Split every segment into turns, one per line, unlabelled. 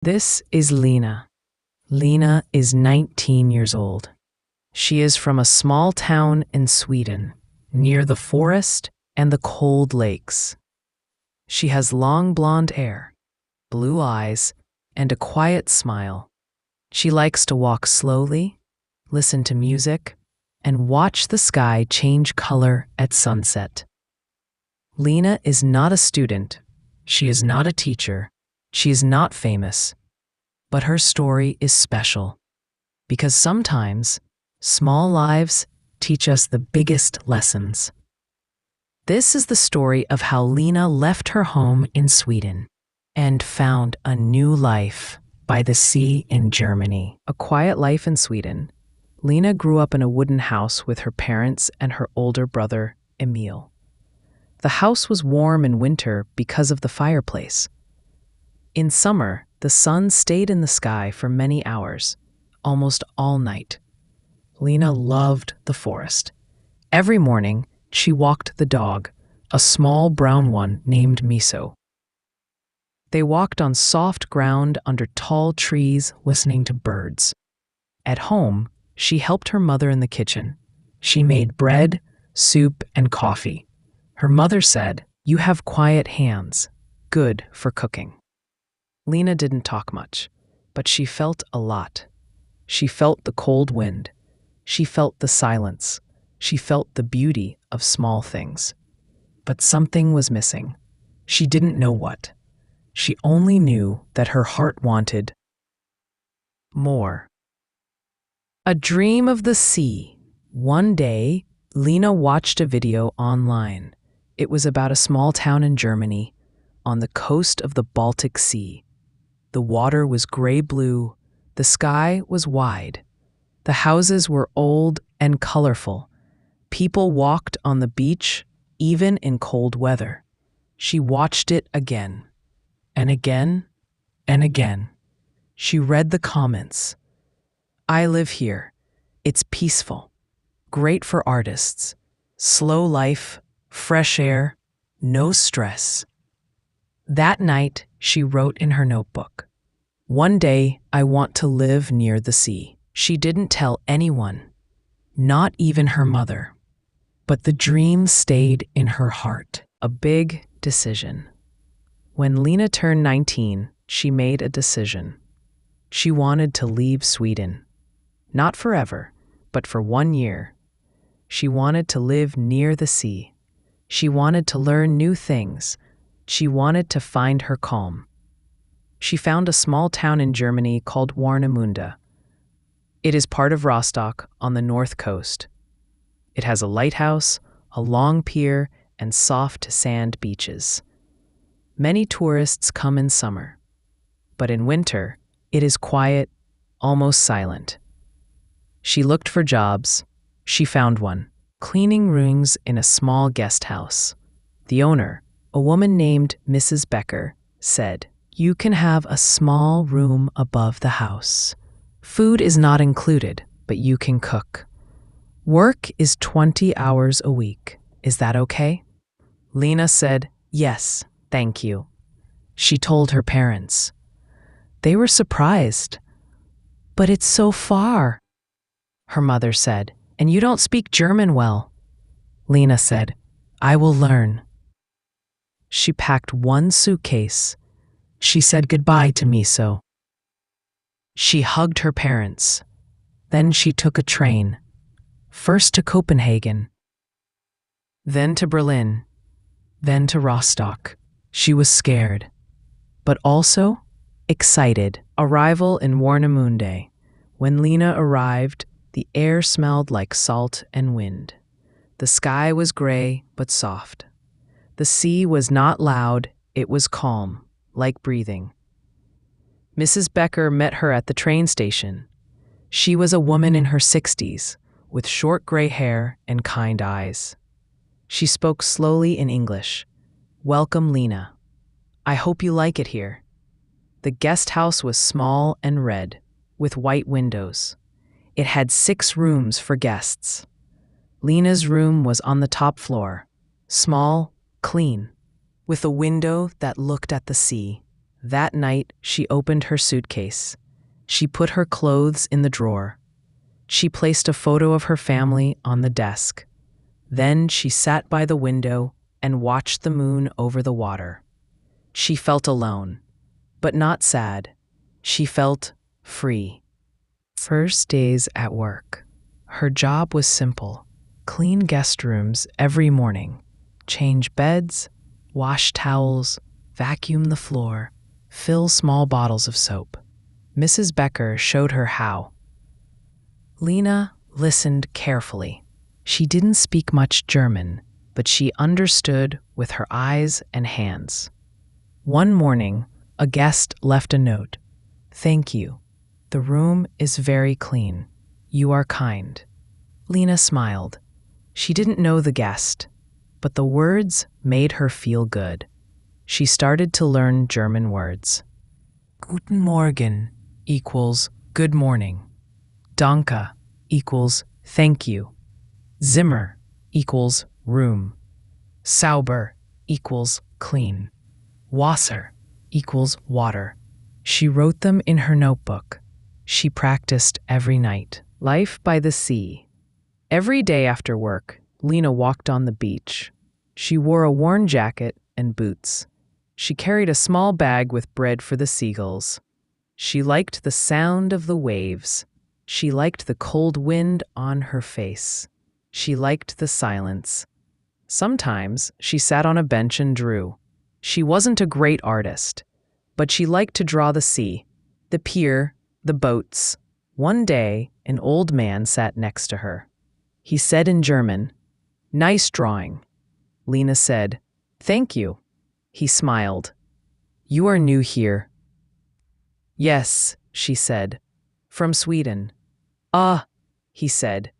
This is Lina. Lina is 19 years old. She is from a small town in Sweden, near the forest and the cold lakes. She has long blonde hair, blue eyes, and a quiet smile. She likes to walk slowly, listen to music, and watch the sky change color at sunset. Lina is not a student. She is not a teacher. She is not famous. But her story is special because sometimes small lives teach us the biggest lessons. This is the story of how Lina left her home in Sweden and found a new life by the sea in Germany. A quiet life in Sweden. Lina grew up in a wooden house with her parents and her older brother, Emil. The house was warm in winter because of the fireplace. In summer, the sun stayed in the sky for many hours, almost all night. Lina loved the forest. Every morning, she walked the dog, a small brown one named Miso. They walked on soft ground under tall trees, listening to birds. At home, she helped her mother in the kitchen. She made bread, soup, and coffee. Her mother said, "You have quiet hands, good for cooking." Lina didn't talk much, but she felt a lot. She felt the cold wind. She felt the silence. She felt the beauty of small things. But something was missing. She didn't know what. She only knew that her heart wanted more. A dream of the sea. One day, Lina watched a video online. It was about a small town in Germany, on the coast of the Baltic Sea. The water was gray-blue. The sky was wide. The houses were old and colorful. People walked on the beach, even in cold weather. She watched it again, and again, and again. She read the comments. "I live here. It's peaceful. Great for artists. Slow life, fresh air, no stress." That night, she wrote in her notebook, "One day, I want to live near the sea." She didn't tell anyone, not even her mother. But the dream stayed in her heart. A big decision. When Lina turned 19, she made a decision. She wanted to leave Sweden. Not forever, but for 1 year. She wanted to live near the sea. She wanted to learn new things. She wanted to find her calm. She found a small town in Germany called Warnemünde. It is part of Rostock on the north coast. It has a lighthouse, a long pier, and soft sand beaches. Many tourists come in summer, but in winter, it is quiet, almost silent. She looked for jobs. She found one, cleaning rooms in a small guest house. The owner, a woman named Mrs. Becker, said, "You can have a small room above the house. Food is not included, but you can cook. Work is 20 hours a week. Is that okay?" Lina said, "Yes, thank you." She told her parents. They were surprised. "But it's so far," her mother said, "and you don't speak German well." Lina said, "I will learn." She packed one suitcase. She said goodbye to Miso. She hugged her parents. Then she took a train. First to Copenhagen, then to Berlin, then to Rostock. She was scared, but also excited. Arrival in Warnemünde. When Lina arrived, the air smelled like salt and wind. The sky was gray but soft. The sea was not loud, it was calm, like breathing. Mrs. Becker met her at the train station. She was a woman in her 60s, with short gray hair and kind eyes. She spoke slowly in English. "Welcome, Lina. I hope you like it here." The guest house was small and red, with white windows. It had 6 rooms for guests. Lina's room was on the top floor, small, clean, with a window that looked at the sea. That night, she opened her suitcase. She put her clothes in the drawer. She placed a photo of her family on the desk. Then she sat by the window and watched the moon over the water. She felt alone, but not sad. She felt free. First days at work. Her job was simple. Clean guest rooms every morning. Change beds, wash towels, vacuum the floor, fill small bottles of soap. Mrs. Becker showed her how. Lina listened carefully. She didn't speak much German, but she understood with her eyes and hands. One morning, a guest left a note. "Thank you. The room is very clean. You are kind." Lina smiled. She didn't know the guest, but the words made her feel good. She started to learn German words. Guten Morgen equals good morning. Danke equals thank you. Zimmer equals room. Sauber equals clean. Wasser equals water. She wrote them in her notebook. She practiced every night. Life by the sea. Every day after work, Lina walked on the beach. She wore a worn jacket and boots. She carried a small bag with bread for the seagulls. She liked the sound of the waves. She liked the cold wind on her face. She liked the silence. Sometimes she sat on a bench and drew. She wasn't a great artist, but she liked to draw the sea, the pier, the boats. One day, an old man sat next to her. He said in German, "Nice drawing." Lina said, "Thank you." He smiled. "You are new here." "Yes," she said. "From Sweden." "Ah," he said.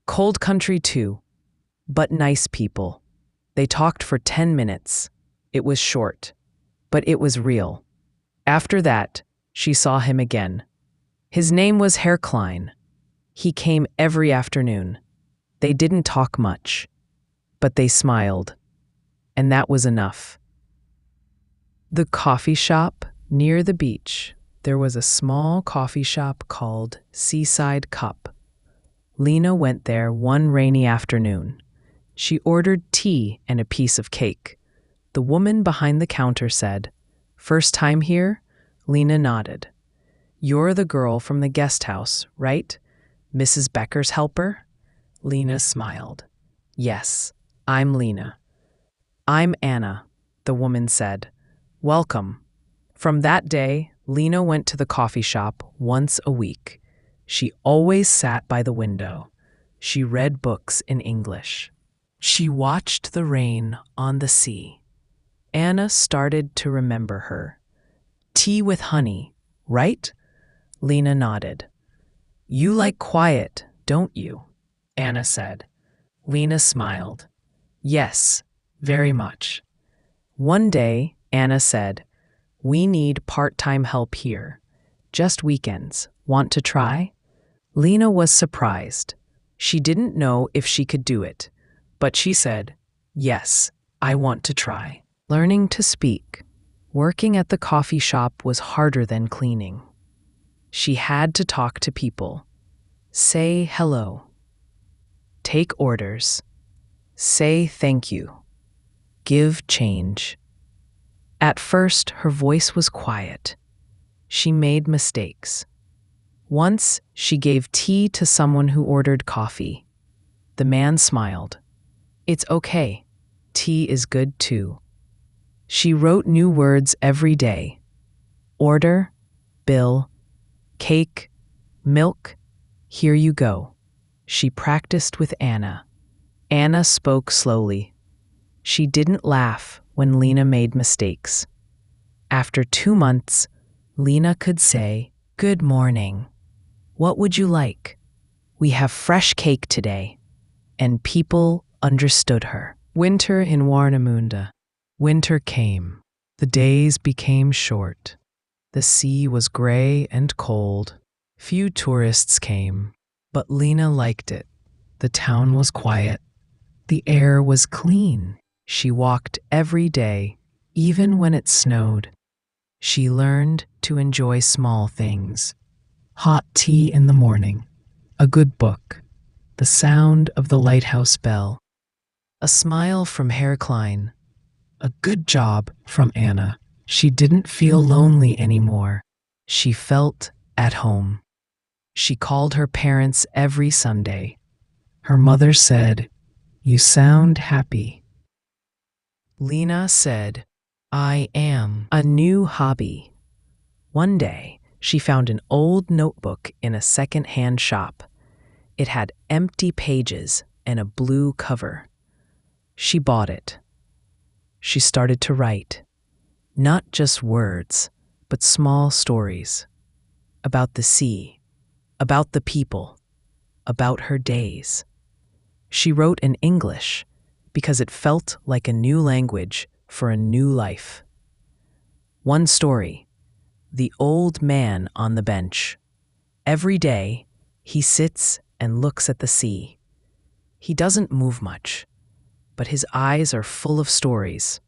"Cold country too, but nice people." They talked for 10 minutes. It was short, but it was real. After that, she saw him again. His name was Herr Klein. He came every afternoon. They didn't talk much, but they smiled, and that was enough. The coffee shop near the beach. There was a small coffee shop called Seaside Cup. Lina went there one rainy afternoon. She ordered tea and a piece of cake. The woman behind the counter said, "First time here?" Lina nodded. "You're the girl from the guest house, right? Mrs. Becker's helper?" Lina smiled. "Yes, I'm Lina." "I'm Anna," the woman said. "Welcome." From that day, Lina went to the coffee shop once a week. She always sat by the window. She read books in English. She watched the rain on the sea. Anna started to remember her. "Tea with honey, right?" Lina nodded. "You like quiet, don't you?" Anna said. Lina smiled. "Yes, very much." One day, Anna said, "We need part-time help here. Just weekends. Want to try?" Lina was surprised. She didn't know if she could do it, but she said, "Yes, I want to try." Learning to speak. Working at the coffee shop was harder than cleaning. She had to talk to people. Say hello. Take orders. Say thank you. Give change. At first, her voice was quiet. She made mistakes. Once, she gave tea to someone who ordered coffee. The man smiled. "It's okay. Tea is good too." She wrote new words every day. Order, bill, cake, milk, here you go. She practiced with Anna. Anna spoke slowly. She didn't laugh when Lina made mistakes. After 2 months, Lina could say, "Good morning. What would you like? We have fresh cake today." And people understood her. Winter in Warnemünde. Winter came. The days became short. The sea was gray and cold. Few tourists came, but Lina liked it. The town was quiet. The air was clean. She walked every day, even when it snowed. She learned to enjoy small things. Hot tea in the morning, a good book, the sound of the lighthouse bell, a smile from Herr Klein, a good job from Anna. She didn't feel lonely anymore. She felt at home. She called her parents every Sunday. Her mother said, "You sound happy." Lina said, "I am." A new hobby. One day, she found an old notebook in a second-hand shop. It had empty pages and a blue cover. She bought it. She started to write, not just words, but small stories about the sea, about the people, about her days. She wrote in English because it felt like a new language for a new life. One story, the old man on the bench. Every day, he sits and looks at the sea. He doesn't move much, but his eyes are full of stories.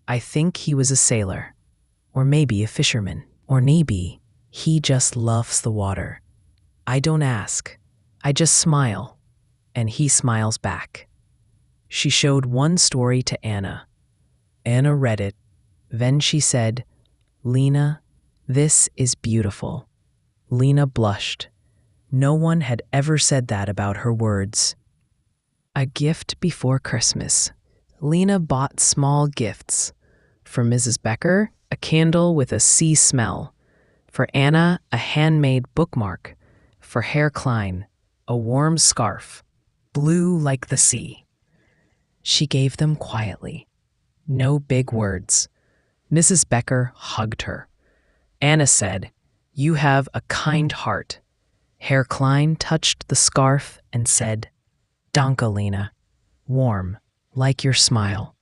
I think he was a sailor, or maybe a fisherman, or maybe he just loves the water. I don't ask. I just smile, and he smiles back. She showed one story to Anna. Anna read it. Then she said, "Lina, this is beautiful." Lina blushed. No one had ever said that about her words. A gift before Christmas. Lina bought small gifts. For Mrs. Becker, a candle with a sea smell. For Anna, a handmade bookmark. For Herr Klein, a warm scarf, blue like the sea. She gave them quietly. No big words. Mrs. Becker hugged her. Anna said, "You have a kind heart." Herr Klein touched the scarf and said, "Danke, Lina." Warm, like your smile.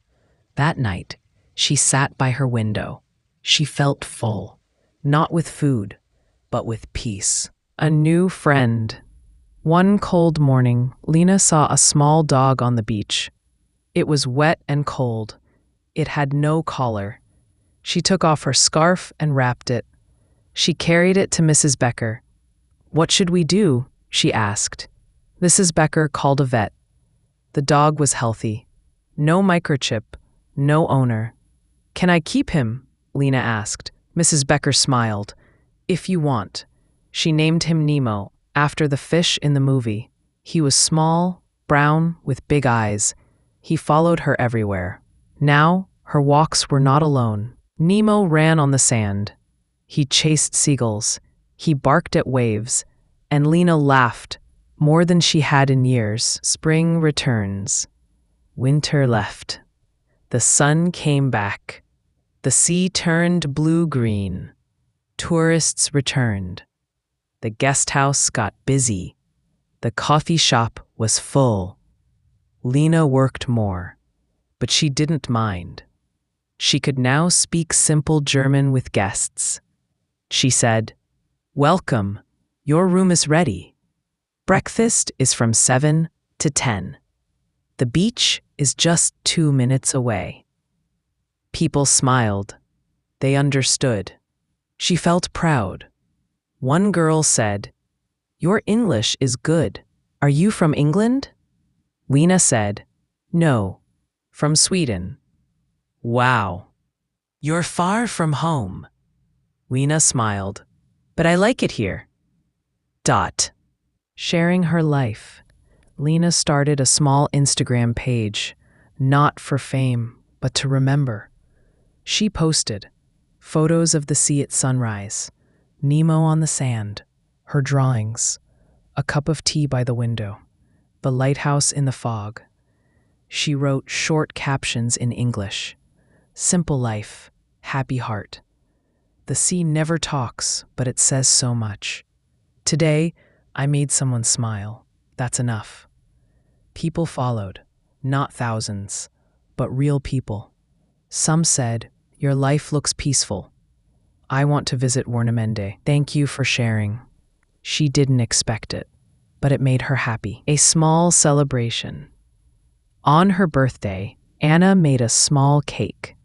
That night, she sat by her window. She felt full, not with food, but with peace. A new friend. One cold morning, Lina saw a small dog on the beach. It was wet and cold. It had no collar. She took off her scarf and wrapped it. She carried it to Mrs. Becker. "What should we do?" she asked. Mrs. Becker called a vet. The dog was healthy. No microchip, no owner. "Can I keep him?" Lina asked. Mrs. Becker smiled. "If you want." She named him Nemo, after the fish in the movie. He was small, brown, with big eyes. He followed her everywhere. Now, her walks were not alone. Nemo ran on the sand. He chased seagulls. He barked at waves. And Lina laughed, more than she had in years. Spring returns. Winter left. The sun came back. The sea turned blue-green. Tourists returned. The guest house got busy. The coffee shop was full. Lina worked more, but she didn't mind. She could now speak simple German with guests. She said, "Welcome. Your room is ready. Breakfast is from 7 to 10. The beach is just 2 minutes away." People smiled. They understood. She felt proud. One girl said, "Your English is good. Are you from England?" Lina said, "No, from Sweden." "Wow. You're far from home." Lina smiled. "But I like it here." Sharing her life. Lina started a small Instagram page, not for fame, but to remember. She posted photos of the sea at sunrise, Nemo on the sand, her drawings, a cup of tea by the window, the lighthouse in the fog. She wrote short captions in English. Simple life, happy heart. The sea never talks, but it says so much. Today, I made someone smile. That's enough. People followed, not thousands, but real people. Some said, "Your life looks peaceful. I want to visit Warnemünde. Thank you for sharing." She didn't expect it, but it made her happy. A small celebration. On her birthday, Anna made a small cake.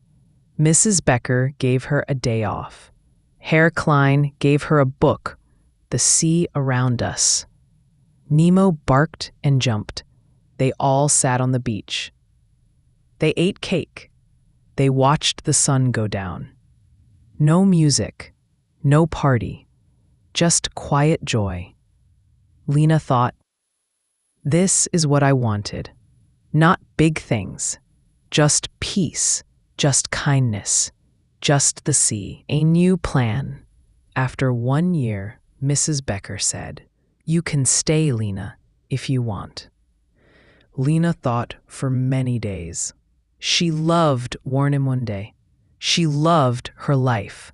Mrs. Becker gave her a day off. Herr Klein gave her a book, The Sea Around Us. Nemo barked and jumped. They all sat on the beach. They ate cake. They watched the sun go down. No music, no party, just quiet joy. Lina thought, this is what I wanted. Not big things, just peace, just kindness, just the sea. A new plan. After 1 year, Mrs. Becker said, you can stay, Lina, if you want. Lina thought for many days. She loved Warnemünde. She loved her life.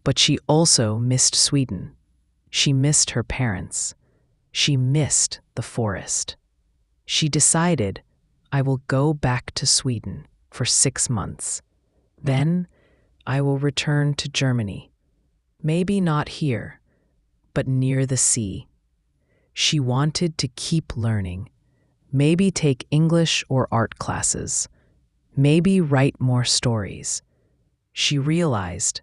But she also missed Sweden. She missed her parents. She missed the forest. She decided, I will go back to Sweden for 6 months. Then I will return to Germany. Maybe not here, but near the sea. She wanted to keep learning. Maybe take English or art classes. Maybe write more stories. She realized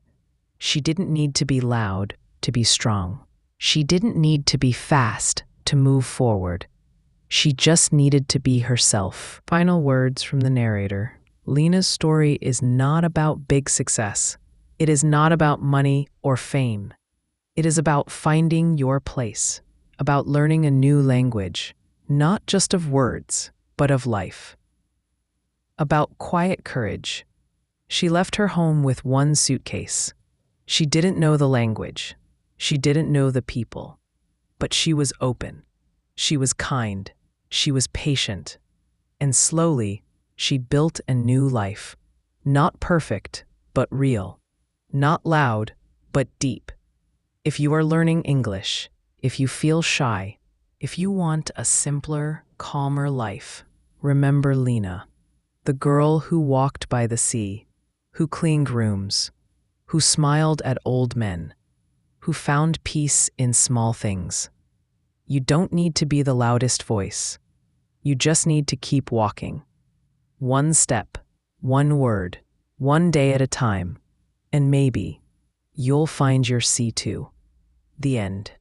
she didn't need to be loud to be strong. She didn't need to be fast to move forward. She just needed to be herself. Final words from the narrator. Lina's story is not about big success. It is not about money or fame. It is about finding your place, about learning a new language, not just of words, but of life. About quiet courage. She left her home with 1 suitcase. She didn't know the language. She didn't know the people. But she was open. She was kind. She was patient. And slowly, she built a new life. Not perfect, but real. Not loud, but deep. If you are learning English, if you feel shy, if you want a simpler, calmer life, remember Lina, the girl who walked by the sea, who cleaned rooms, who smiled at old men, who found peace in small things. You don't need to be the loudest voice. You just need to keep walking. 1 step, 1 word, 1 day at a time, and maybe you'll find your sea too. The end.